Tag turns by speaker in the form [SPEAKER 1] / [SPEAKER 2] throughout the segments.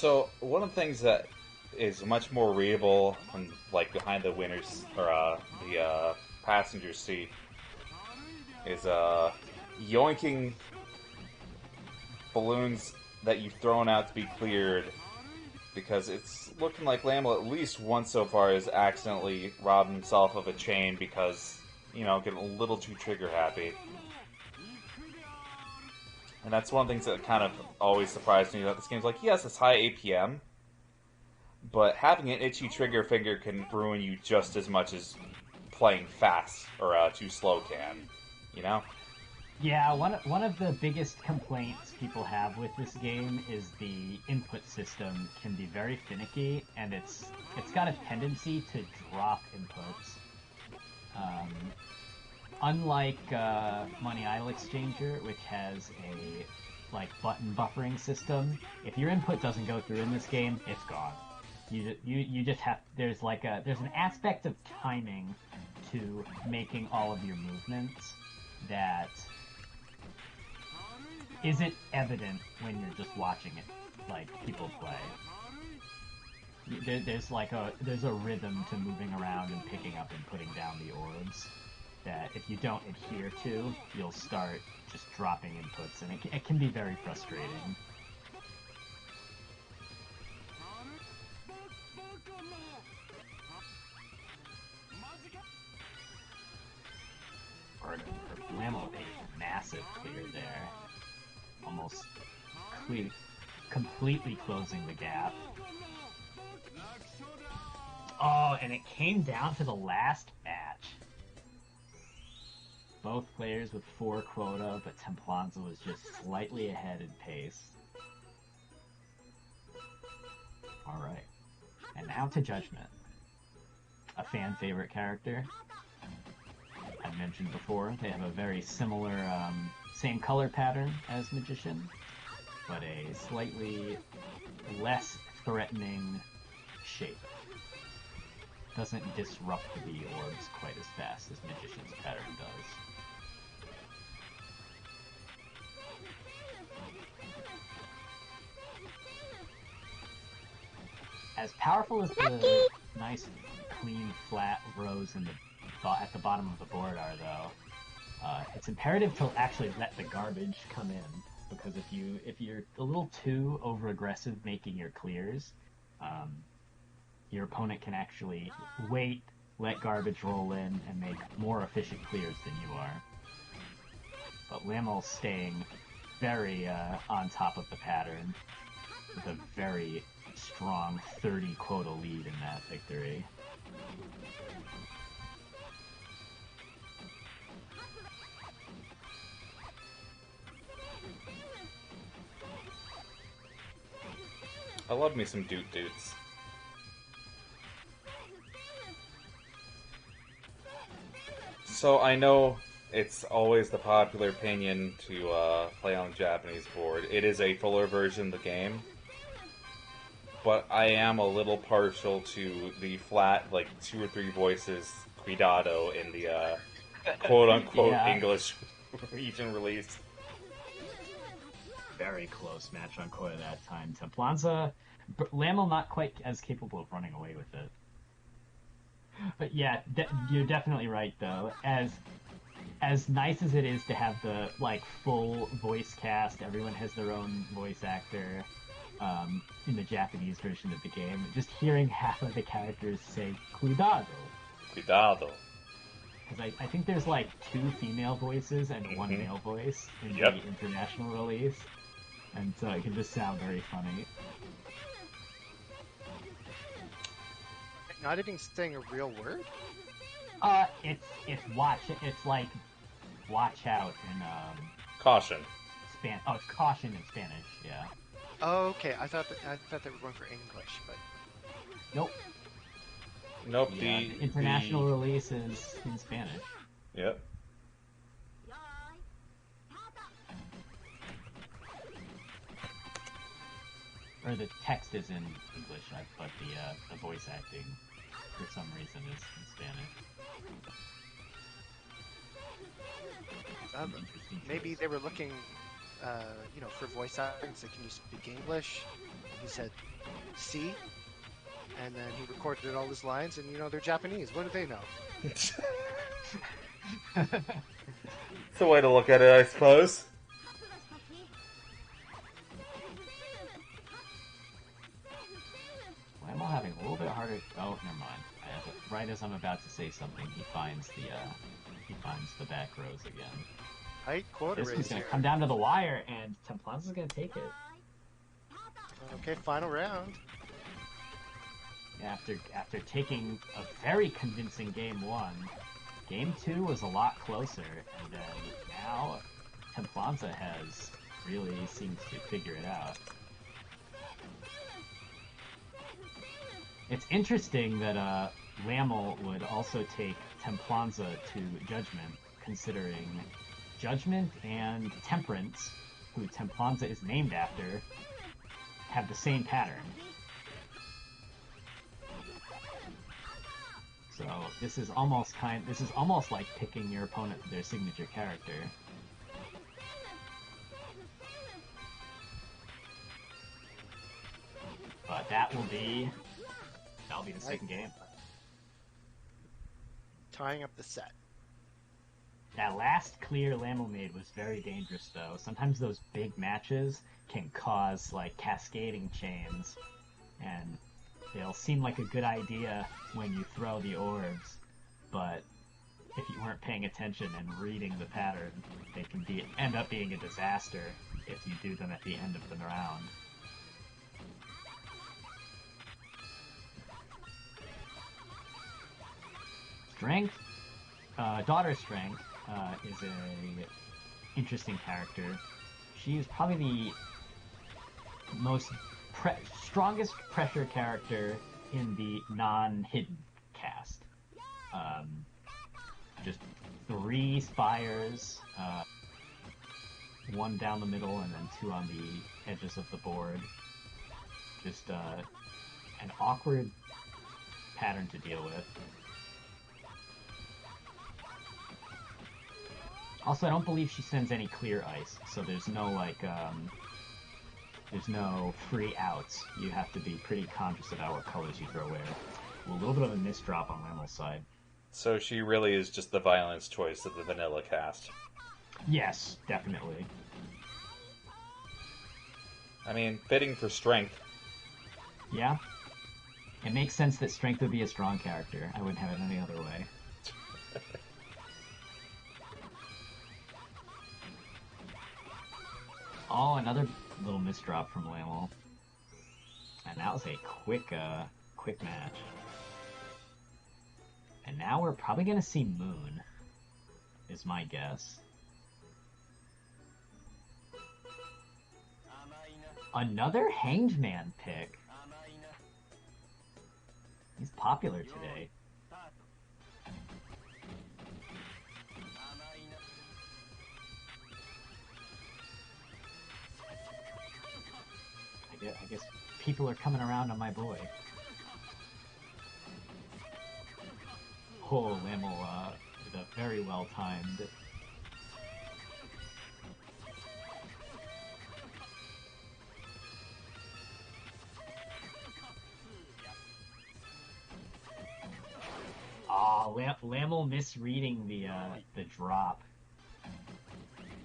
[SPEAKER 1] So one of the things that is much more readable from like behind the winner's or the passenger seat is yoinking balloons that you've thrown out to be cleared, because it's looking like laml at least once so far has accidentally robbed himself of a chain because, getting a little too trigger happy. And that's one of the things that kind of always surprised me about this game. Is like, yes, it's high APM, but having an itchy trigger finger can ruin you just as much as playing fast or too slow can. You know?
[SPEAKER 2] Yeah, one of the biggest complaints people have with this game is the input system can be very finicky, and it's got a tendency to drop inputs. Um, Unlike Money Idol Exchanger, which has a button buffering system, if your input doesn't go through in this game, it's gone. You just have there's an aspect of timing to making all of your movements that isn't evident when you're just watching it, like people play. There's a rhythm to moving around and picking up and putting down the orbs that if you don't adhere to, you'll start just dropping inputs, and it can be very frustrating. Or Lamel with a massive clear there, almost completely closing the gap. Oh, and it came down to the last match. Both players with 4 quota, but Templanza was just slightly ahead in pace. Alright. And now to Judgment. A fan favorite character. I mentioned before, they have a very similar, same color pattern as Magician, but a slightly less threatening shape. Doesn't disrupt the orbs quite as fast as Magician's pattern does. As powerful as the nice, clean, flat rows at the bottom of the board are, though, it's imperative to actually let the garbage come in, because if you're a little too over aggressive making your clears, your opponent can actually wait, let garbage roll in, and make more efficient clears than you are. But Lamel's staying very on top of the pattern with a very strong 30 quota lead in that victory.
[SPEAKER 1] I love me some Doot Doots. So I know it's always the popular opinion to play on the Japanese board. It is a fuller version of the game, but I am a little partial to the flat, like 2 or 3 voices, cuidado, in the quote-unquote
[SPEAKER 2] Yeah,
[SPEAKER 1] English region release.
[SPEAKER 2] very close match on quota that time. Templanza, Lamel not quite as capable of running away with it. But yeah, you're definitely right though. As nice as it is to have the full voice cast, everyone has their own voice actor. In the Japanese version of the game, just hearing half of the characters say "cuidado,"
[SPEAKER 1] Cuidado.
[SPEAKER 2] because I think there's 2 female voices and 1
[SPEAKER 1] Mm-hmm.
[SPEAKER 2] male voice in
[SPEAKER 1] Yep.
[SPEAKER 2] the international release, and so it can just sound very funny.
[SPEAKER 3] Not even saying a real word?
[SPEAKER 2] It's watch. It's like watch out in
[SPEAKER 1] Caution.
[SPEAKER 2] it's caution in Spanish. Yeah.
[SPEAKER 3] Oh, okay. I thought they were going for English, but
[SPEAKER 2] Nope.
[SPEAKER 1] Nope.
[SPEAKER 2] The international release is in Spanish.
[SPEAKER 1] Yep.
[SPEAKER 2] Or the text is in English, but the voice acting for some reason is in Spanish.
[SPEAKER 3] maybe they were looking, for voice acting. So can you speak English? He said C. And then he recorded all his lines, and they're Japanese. What do they know?
[SPEAKER 1] It's a way to look at it, I suppose.
[SPEAKER 2] Well, I'm having a little bit harder. Oh, never mind. Right as I'm about to say something, he finds the back rows again.
[SPEAKER 3] Height quarter
[SPEAKER 2] This
[SPEAKER 3] raise
[SPEAKER 2] one's gonna
[SPEAKER 3] here.
[SPEAKER 2] come down to the wire, and Templanza's gonna take it.
[SPEAKER 3] Okay, final round.
[SPEAKER 2] After taking a very convincing game 1, game 2 was a lot closer, and then now Templanza has really seems to figure it out. It's interesting that laml would also take Templanza to Judgment, considering Judgment and Temperance, who Templanza is named after, have the same pattern. So this is almost like picking your opponent for their signature character. But that'll be the second game.
[SPEAKER 3] Tying up the set.
[SPEAKER 2] That last clear laml made was very dangerous, though. Sometimes those big matches can cause like cascading chains, and they'll seem like a good idea when you throw the orbs, but if you weren't paying attention and reading the pattern, they can end up being a disaster if you do them at the end of the round. Strength, Daughter Strength is a interesting character. She is probably the most strongest pressure character in the non-hidden cast. Just 3 spires, 1 down the middle and then 2 on the edges of the board. Just an awkward pattern to deal with. Also, I don't believe she sends any clear ice, so there's no there's no free outs. You have to be pretty conscious about what colors you throw where. A little bit of a misdrop on laml's side.
[SPEAKER 1] So she really is just the violence choice of the vanilla cast.
[SPEAKER 2] Yes, definitely.
[SPEAKER 1] I mean, fitting for strength.
[SPEAKER 2] Yeah. It makes sense that strength would be a strong character. I wouldn't have it any other way. Oh, another little misdrop from laml. And that was a quick match. And now we're probably gonna see Moon, is my guess. Another Hanged Man pick. He's popular today. I guess people are coming around on my boy. Oh, laml with a very well timed. Oh, laml misreading the drop.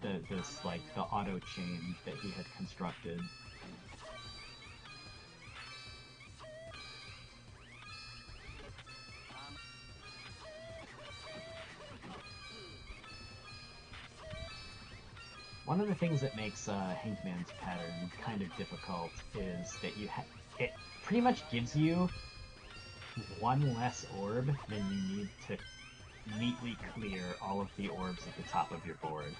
[SPEAKER 2] The auto chain that he had constructed. One of the things that makes Hanged Man's pattern kind of difficult is that it pretty much gives you 1 less orb than you need to neatly clear all of the orbs at the top of your board.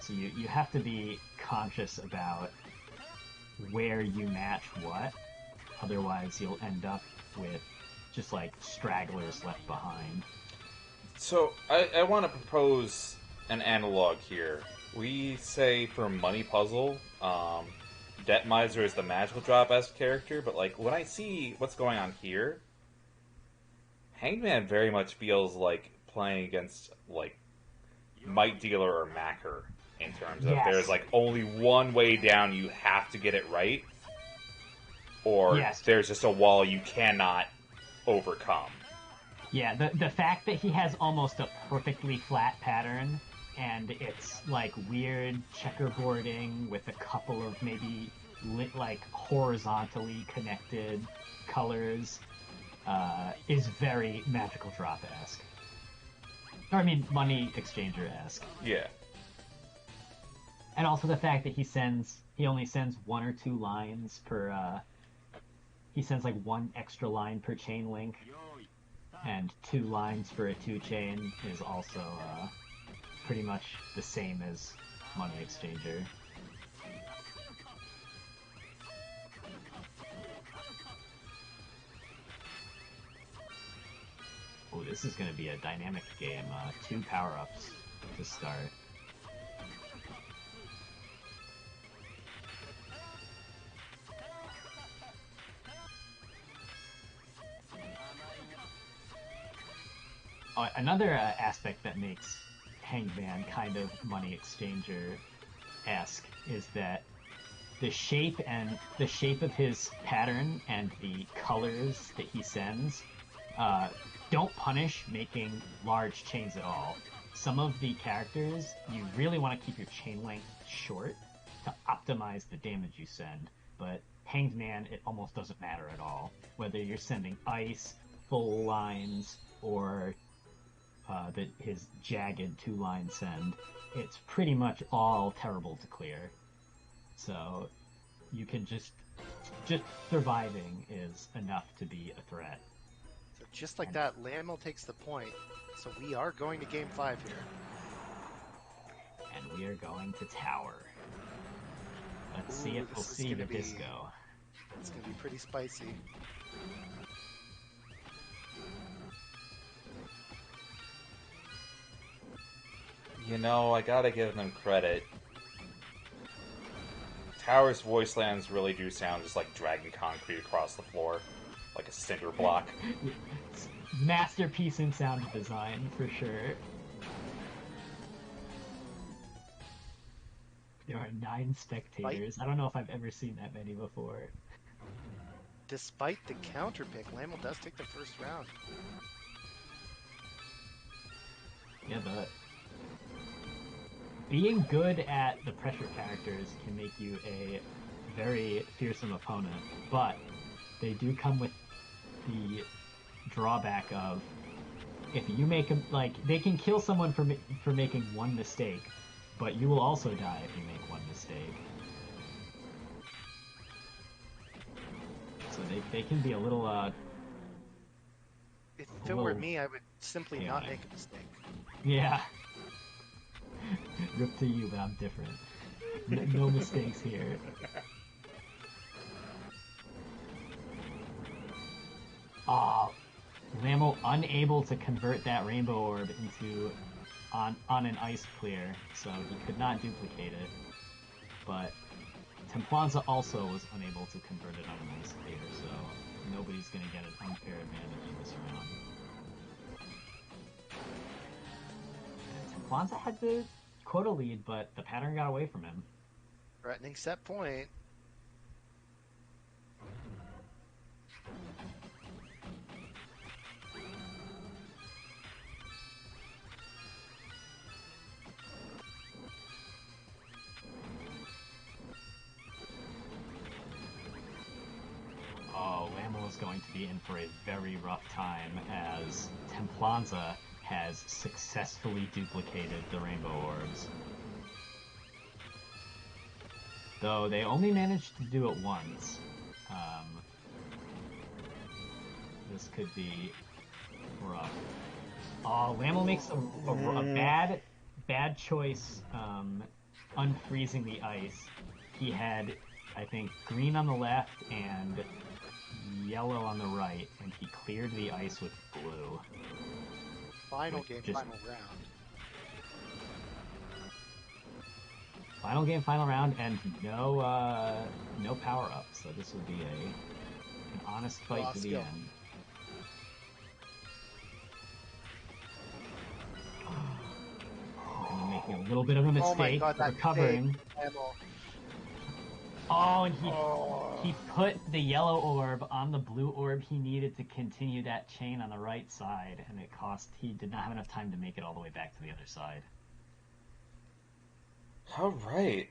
[SPEAKER 2] So you have to be conscious about where you match what, otherwise you'll end up with just like stragglers left behind.
[SPEAKER 1] So I want to propose an analog here. We say for Money Puzzle, Debt Miser is the magical drop-esque character, but like when I see what's going on here, Hangman very much feels like playing against like Might Dealer or Macker in terms of
[SPEAKER 2] Yes.
[SPEAKER 1] there's like only one way down, you have to get it right. or
[SPEAKER 2] Yes.
[SPEAKER 1] there's just a wall you cannot overcome.
[SPEAKER 2] Yeah, the fact that he has almost a perfectly flat pattern, and it's like weird checkerboarding with a couple of maybe like horizontally connected colors, is very Magical Drop-esque. Or I mean, Money Exchanger-esque.
[SPEAKER 1] Yeah.
[SPEAKER 2] And also the fact that he only sends 1 or 2 lines per, he sends like 1 extra line per chain link, and 2 lines for a 2-chain is also pretty much the same as Money Exchanger. Oh, this is going to be a dynamic game. 2 power-ups to start. Another aspect that makes Hanged Man kind of Money Exchanger-esque is that the shape of his pattern and the colors that he sends don't punish making large chains at all. Some of the characters, you really want to keep your chain length short to optimize the damage you send, but Hanged Man, it almost doesn't matter at all. Whether you're sending ice, full lines, or his jagged 2-line send, it's pretty much all terrible to clear. So you can just surviving is enough to be a threat.
[SPEAKER 3] So just like that, laml takes the point. So we are going to game 5 here.
[SPEAKER 2] And we are going to tower. Let's see if we'll see the disco.
[SPEAKER 3] It's going to be pretty spicy.
[SPEAKER 1] You know, I gotta give them credit. Tower's voice lands really do sound just like dragging concrete across the floor, like a cinder block.
[SPEAKER 2] Masterpiece in sound design, for sure. There are 9 spectators. I don't know if I've ever seen that many before.
[SPEAKER 3] Despite the counter pick, laml does take the first round.
[SPEAKER 2] Yeah, but being good at the pressure characters can make you a very fearsome opponent, but they do come with the drawback of if you make them, like, they can kill someone for making 1 mistake, but you will also die if you make 1 mistake. So they can be a little
[SPEAKER 3] If it were me, I would simply not make a mistake.
[SPEAKER 2] Yeah. Rip to you, but I'm different. No mistakes here. laml unable to convert that rainbow orb into on an ice clear, so he could not duplicate it. But Templanza also was unable to convert it on an ice clear, so nobody's gonna get an unfair advantage in this round. And Templanza had the quota lead, but the pattern got away from him.
[SPEAKER 3] Threatening set point.
[SPEAKER 2] Oh, laml is going to be in for a very rough time as Templanza has successfully duplicated the rainbow orbs. Though they only managed to do it once. This could be rough. Oh, laml makes a bad choice unfreezing the ice. He had, I think, green on the left and yellow on the right, and he cleared the ice with blue.
[SPEAKER 3] Final game, final round.
[SPEAKER 2] Final game, final round, and no power up. So this would be an honest fight to the end. And making a little bit of a mistake,
[SPEAKER 3] oh my God, that
[SPEAKER 2] recovering. Oh, and he put the yellow orb on the blue orb he needed to continue that chain on the right side, and he did not have enough time to make it all the way back to the other side.
[SPEAKER 1] How right?